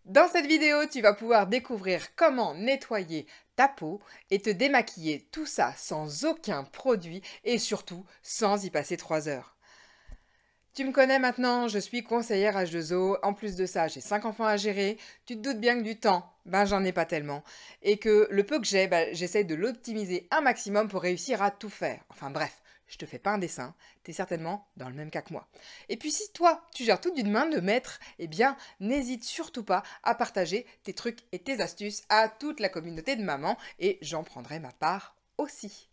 Dans cette vidéo, tu vas pouvoir découvrir comment nettoyer ta peau et te démaquiller, tout ça sans aucun produit et surtout sans y passer 3 heures. Tu me connais maintenant, je suis conseillère H2O, en plus de ça j'ai 5 enfants à gérer, tu te doutes bien que du temps, j'en ai pas tellement, et que le peu que j'ai, j'essaye de l'optimiser un maximum pour réussir à tout faire. Enfin bref, je te fais pas un dessin, t'es certainement dans le même cas que moi. Et puis si toi, tu gères tout d'une main de maître, eh bien n'hésite surtout pas à partager tes trucs et tes astuces à toute la communauté de mamans, et j'en prendrai ma part aussi.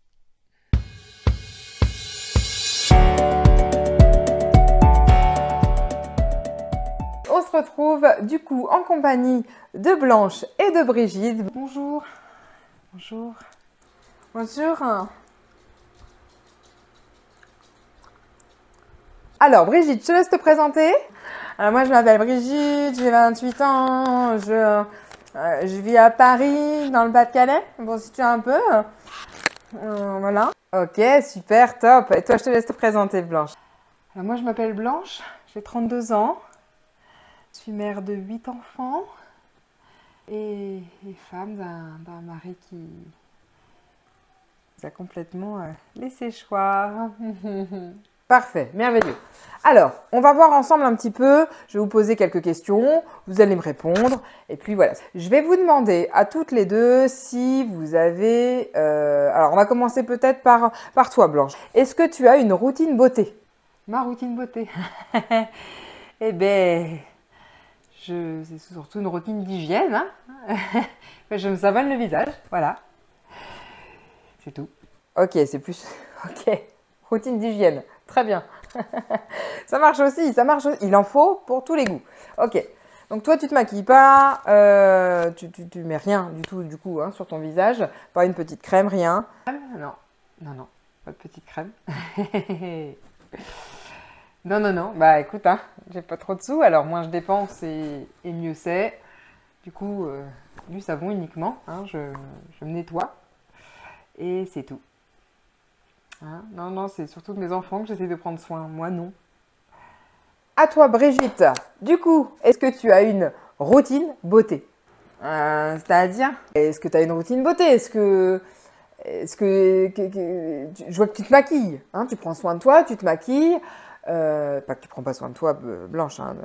On se retrouve du coup en compagnie de Blanche et de Brigitte. Bonjour. Bonjour. Bonjour. Alors Brigitte, je te laisse te présenter. Alors moi je m'appelle Brigitte, j'ai 28 ans, je vis à Paris, dans le Pas-de-Calais, pour situer un peu. Voilà. Ok, super, top. Et toi je te laisse te présenter Blanche. Alors moi je m'appelle Blanche, j'ai 32 ans. Je suis mère de 8 enfants et femme d'un mari qui nous a complètement laissé choir. Parfait, merveilleux. Alors, on va voir ensemble un petit peu. Je vais vous poser quelques questions, vous allez me répondre. Et puis voilà, je vais vous demander à toutes les deux si vous avez... alors, on va commencer peut-être par toi, Blanche. Est-ce que tu as une routine beauté? Ma routine beauté eh bien... c'est surtout une routine d'hygiène. Hein. Je me savonne le visage, voilà. C'est tout. Ok, c'est plus... Ok, routine d'hygiène, très bien. Ça marche aussi, ça marche aussi. Il en faut pour tous les goûts. Ok, donc toi tu te maquilles pas, tu mets rien du tout du coup hein, sur ton visage. Pas une petite crème, rien. Non, non, non, pas de petite crème. Non, non, non. Bah écoute, hein, j'ai pas trop de sous, alors moins je dépense et mieux c'est. Du coup, du savon uniquement, hein, je me nettoie et c'est tout. Hein, non, non, c'est surtout de mes enfants que j'essaie de prendre soin. Moi, non. À toi, Brigitte. Du coup, est-ce que tu as une routine beauté? C'est-à-dire, est-ce que tu as une routine beauté? Je vois que tu te maquilles, hein, tu prends soin de toi, tu te maquilles. Pas que tu prends pas soin de toi, Blanche, hein,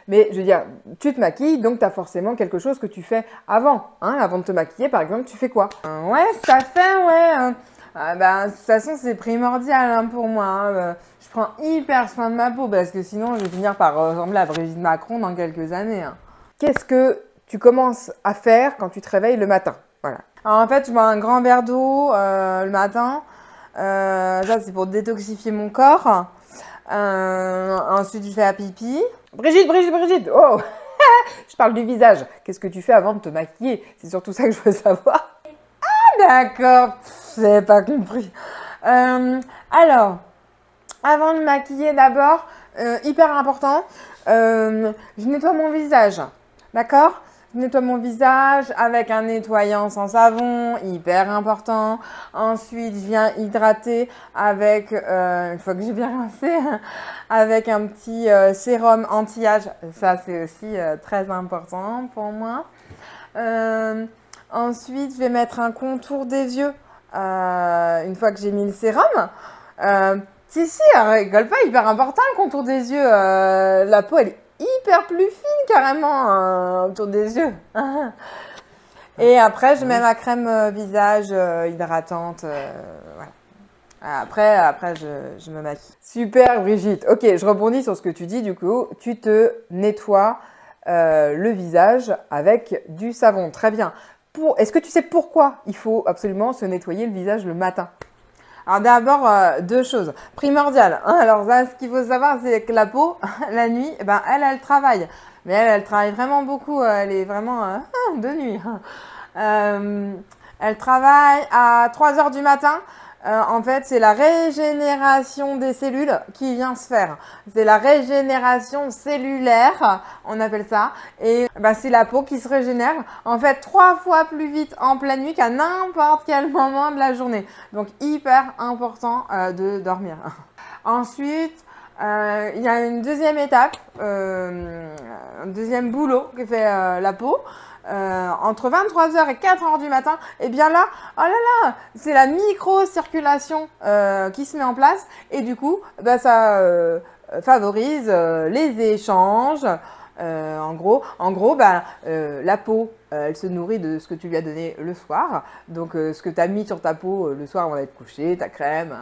mais je veux dire, tu te maquilles, donc tu as forcément quelque chose que tu fais avant. Hein, avant de te maquiller, par exemple, tu fais quoi? Ouais, ça fait, ouais. De toute façon, c'est primordial hein, pour moi. Hein, je prends hyper soin de ma peau parce que sinon, je vais finir par ressembler à Brigitte Macron dans quelques années. Hein. Qu'est-ce que tu commences à faire quand tu te réveilles le matin? Voilà. Alors, en fait, je bois un grand verre d'eau le matin. Ça, c'est pour détoxifier mon corps. Ensuite, je fais la pipi. Brigitte, Brigitte, Brigitte, oh je parle du visage. Qu'est-ce que tu fais avant de te maquiller? C'est surtout ça que je veux savoir. Ah, d'accord, j'ai pas compris. Alors, avant de me maquiller d'abord, hyper important, je nettoie mon visage. D'accord? Je nettoie mon visage avec un nettoyant sans savon, hyper important. Ensuite, je viens hydrater avec, une fois que j'ai bien rincé, avec un petit sérum anti-âge. Ça, c'est aussi très important pour moi. Ensuite, je vais mettre un contour des yeux une fois que j'ai mis le sérum. Si, rigole pas, hyper important le contour des yeux. La peau, elle est hyper plus fine carrément autour des yeux. Et après, je mets ma crème visage hydratante. Voilà. Après je me maquille. Super Brigitte. Ok, je rebondis sur ce que tu dis du coup. Tu te nettoies le visage avec du savon. Très bien. Est-ce que tu sais pourquoi il faut absolument se nettoyer le visage le matin? Alors d'abord, deux choses primordiales. Hein, alors là, ce qu'il faut savoir, c'est que la peau, la nuit, elle travaille. Mais elle travaille vraiment beaucoup. Elle est vraiment de nuit. Elle travaille à 3 heures du matin. En fait, c'est la régénération des cellules qui vient se faire. C'est la régénération cellulaire, on appelle ça. Et c'est la peau qui se régénère, en fait, 3 fois plus vite en pleine nuit qu'à n'importe quel moment de la journée. Donc, hyper important de dormir. Ensuite, Il y a une deuxième étape, un deuxième boulot que fait la peau. Entre 23h et 4h du matin, et bien là, oh là là, c'est la micro-circulation qui se met en place et du coup, bah, ça favorise les échanges. En gros bah, la peau, elle se nourrit de ce que tu lui as donné le soir. Donc, ce que tu as mis sur ta peau le soir avant d'être couché, ta crème,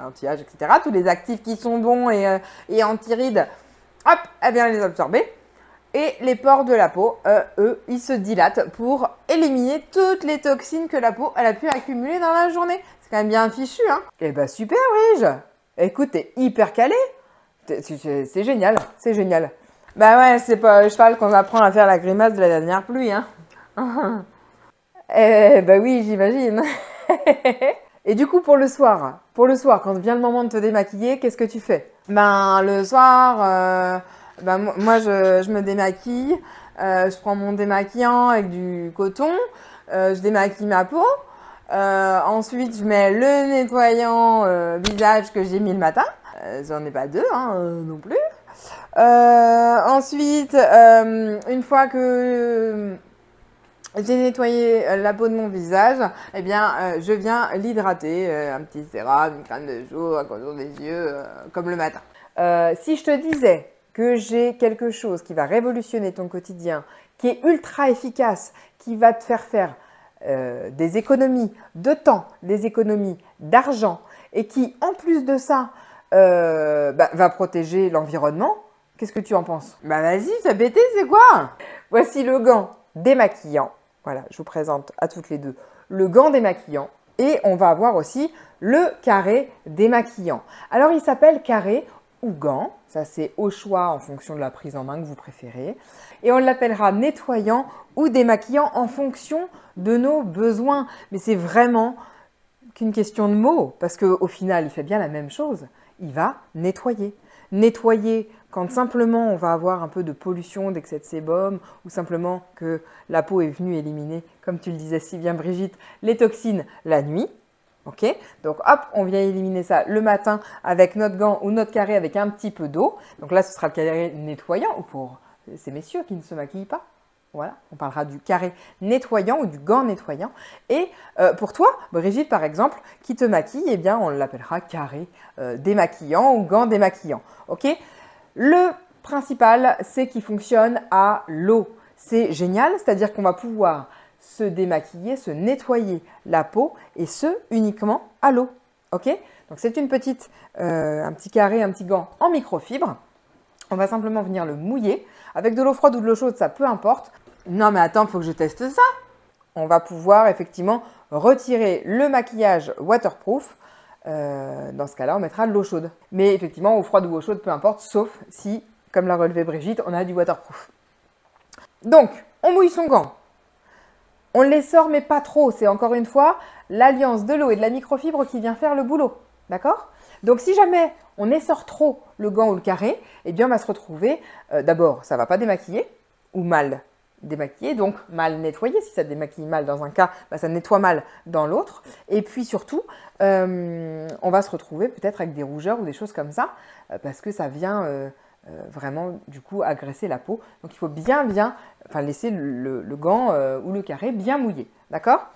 anti-âge, etc. Tous les actifs qui sont bons et anti-rides, hop, elle vient les absorber. Et les pores de la peau, eux, ils se dilatent pour éliminer toutes les toxines que la peau elle a pu accumuler dans la journée. C'est quand même bien fichu, hein? Eh ben super, Brigitte! Écoute, t'es hyper calé. C'est génial, c'est génial. Bah ouais, c'est pas au cheval qu'on apprend à faire la grimace de la dernière pluie, hein? Eh ben oui, j'imagine. Et du coup, pour le soir, quand vient le moment de te démaquiller, qu'est-ce que tu fais? Ben, le soir, moi, je me démaquille. Je prends mon démaquillant avec du coton. Je démaquille ma peau. Ensuite, je mets le nettoyant visage que j'ai mis le matin. J'en ai pas deux, hein, non plus. Ensuite, une fois que j'ai nettoyé la peau de mon visage, eh bien, je viens l'hydrater. Un petit sérum, une crème de jour, un contour des yeux, comme le matin. Si je te disais que j'ai quelque chose qui va révolutionner ton quotidien, qui est ultra efficace, qui va te faire des économies de temps, des économies d'argent, et qui, en plus de ça, va protéger l'environnement, qu'est-ce que tu en penses? Bah vas-y, t'as bêté, c'est quoi? Voici le gant démaquillant. Voilà, je vous présente à toutes les deux le gant démaquillant. Et on va avoir aussi le carré démaquillant. Alors, il s'appelle carré ou gant. Ça, c'est au choix en fonction de la prise en main que vous préférez. Et on l'appellera nettoyant ou démaquillant en fonction de nos besoins. Mais c'est vraiment qu'une question de mots, parce qu'au final, il fait bien la même chose. Il va nettoyer. Nettoyer quand simplement on va avoir un peu de pollution, d'excès de sébum, ou simplement que la peau est venue éliminer, comme tu le disais si bien Brigitte, les toxines la nuit. Ok, donc hop, on vient éliminer ça le matin avec notre gant ou notre carré avec un petit peu d'eau. Donc là, ce sera le carré nettoyant, ou pour ces messieurs qui ne se maquillent pas. Voilà, on parlera du carré nettoyant ou du gant nettoyant. Et pour toi, Brigitte, par exemple, qui te maquille, eh bien, on l'appellera carré démaquillant ou gant démaquillant. Ok? Le principal, c'est qu'il fonctionne à l'eau. C'est génial, c'est-à-dire qu'on va pouvoir se démaquiller, se nettoyer la peau, et ce, uniquement à l'eau. Ok? Donc c'est un petit carré, un petit gant en microfibre. On va simplement venir le mouiller. Avec de l'eau froide ou de l'eau chaude, ça peu importe. Non mais attends, il faut que je teste ça. On va pouvoir effectivement retirer le maquillage waterproof. Dans ce cas-là, on mettra de l'eau chaude. Mais effectivement, eau froide ou eau chaude, peu importe, sauf si, comme l'a relevé Brigitte, on a du waterproof. Donc, on mouille son gant. On les sort, mais pas trop. C'est encore une fois l'alliance de l'eau et de la microfibre qui vient faire le boulot. D'accord? Donc, si jamais on essore trop le gant ou le carré, eh bien, on va se retrouver, d'abord, ça ne va pas démaquiller, ou mal démaquiller, donc mal nettoyer. Si ça démaquille mal dans un cas, bah, ça nettoie mal dans l'autre. Et puis surtout, on va se retrouver peut-être avec des rougeurs ou des choses comme ça, parce que ça vient vraiment du coup agresser la peau. Donc il faut bien laisser le gant ou le carré bien mouillé. D'accord?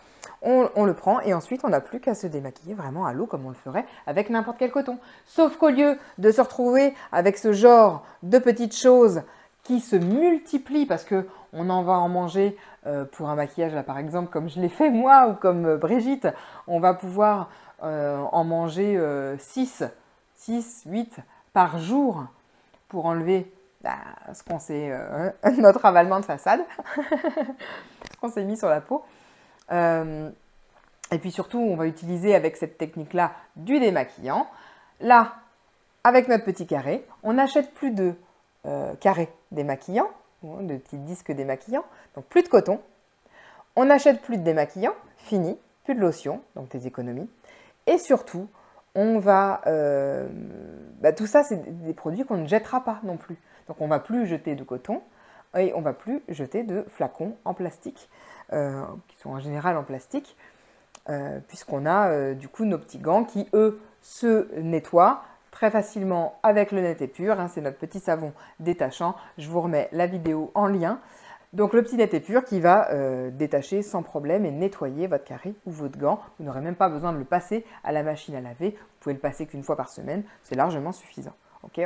On le prend et ensuite on n'a plus qu'à se démaquiller vraiment à l'eau comme on le ferait avec n'importe quel coton. Sauf qu'au lieu de se retrouver avec ce genre de petites choses qui se multiplient parce qu'on en va en manger pour un maquillage, là, par exemple, comme je l'ai fait moi ou comme Brigitte, on va pouvoir en manger 6, 8 par jour pour enlever ce qu'on s'est, notre avalement de façade, ce qu'on s'est mis sur la peau. Et puis surtout, on va utiliser avec cette technique-là du démaquillant. Là, avec notre petit carré, on n'achète plus de carré démaquillant, de petits disques démaquillants, donc plus de coton. On n'achète plus de démaquillant, fini, plus de lotion, donc des économies. Et surtout, on va... tout ça, c'est des produits qu'on ne jettera pas non plus. Donc on ne va plus jeter de coton et on ne va plus jeter de flacons en plastique, qui sont en général en plastique, puisqu'on a du coup nos petits gants qui, eux, se nettoient très facilement avec le Net et Pur, hein, c'est notre petit savon détachant. Je vous remets la vidéo en lien. Donc le petit Net et Pur qui va détacher sans problème et nettoyer votre carré ou votre gant. Vous n'aurez même pas besoin de le passer à la machine à laver. Vous pouvez le passer qu'une fois par semaine, c'est largement suffisant. Ok,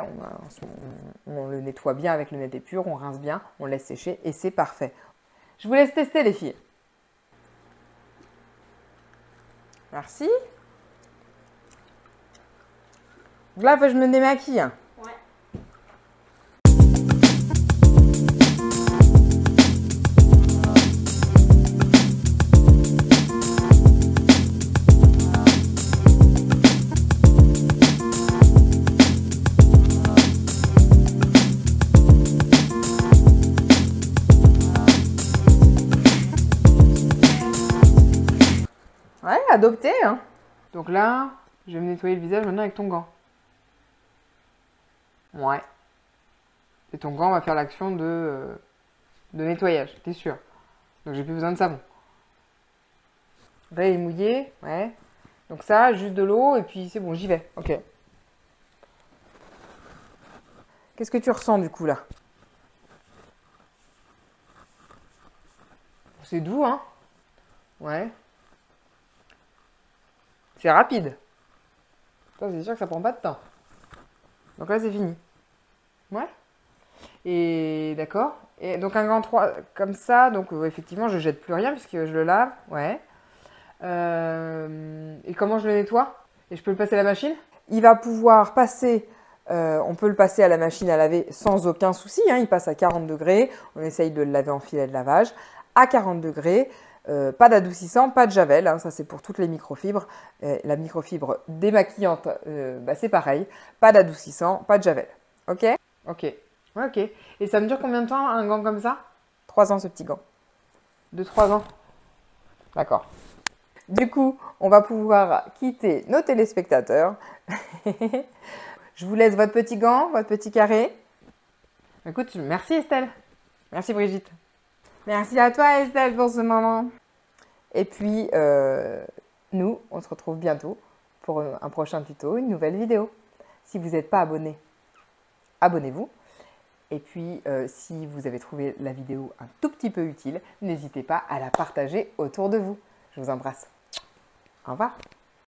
on le nettoie bien avec le Net et Pur, on rince bien, on laisse sécher et c'est parfait. Je vous laisse tester les filles. Merci. Là, je me démaquille. Ouais. Ouais, adopté, hein. Donc là, je vais me nettoyer le visage maintenant avec ton gant. Ouais. Et ton gant va faire l'action de nettoyage, t'es sûr. Donc j'ai plus besoin de savon. Là, il est mouillé, ouais. Donc ça, juste de l'eau, et puis c'est bon, j'y vais. Ok. Qu'est-ce que tu ressens du coup là? C'est doux, hein? Ouais. C'est rapide. Toi, c'est sûr que ça prend pas de temps. Donc là, c'est fini. Ouais. Et d'accord. Et donc un gant 3 comme ça, donc effectivement, je jette plus rien puisque je le lave. Ouais. Et comment je le nettoie? Et je peux le passer à la machine? Il va pouvoir passer, on peut le passer à la machine à laver sans aucun souci, hein, il passe à 40 degrés, on essaye de le laver en filet de lavage, à 40 degrés, pas d'adoucissant, pas de javel, hein, ça c'est pour toutes les microfibres. La microfibre démaquillante, c'est pareil, pas d'adoucissant, pas de javel. Ok? Ok. Ouais, ok. Et ça me dure combien de temps un gant comme ça? 3 ans ce petit gant. De 3 ans? D'accord. Du coup, on va pouvoir quitter nos téléspectateurs. Je vous laisse votre petit gant, votre petit carré. Écoute, merci Estelle. Merci Brigitte. Merci à toi Estelle pour ce moment. Et puis, nous, on se retrouve bientôt pour un prochain tuto, une nouvelle vidéo. Si vous n'êtes pas abonné, abonnez-vous. Et puis, si vous avez trouvé la vidéo un tout petit peu utile, n'hésitez pas à la partager autour de vous. Je vous embrasse. Au revoir.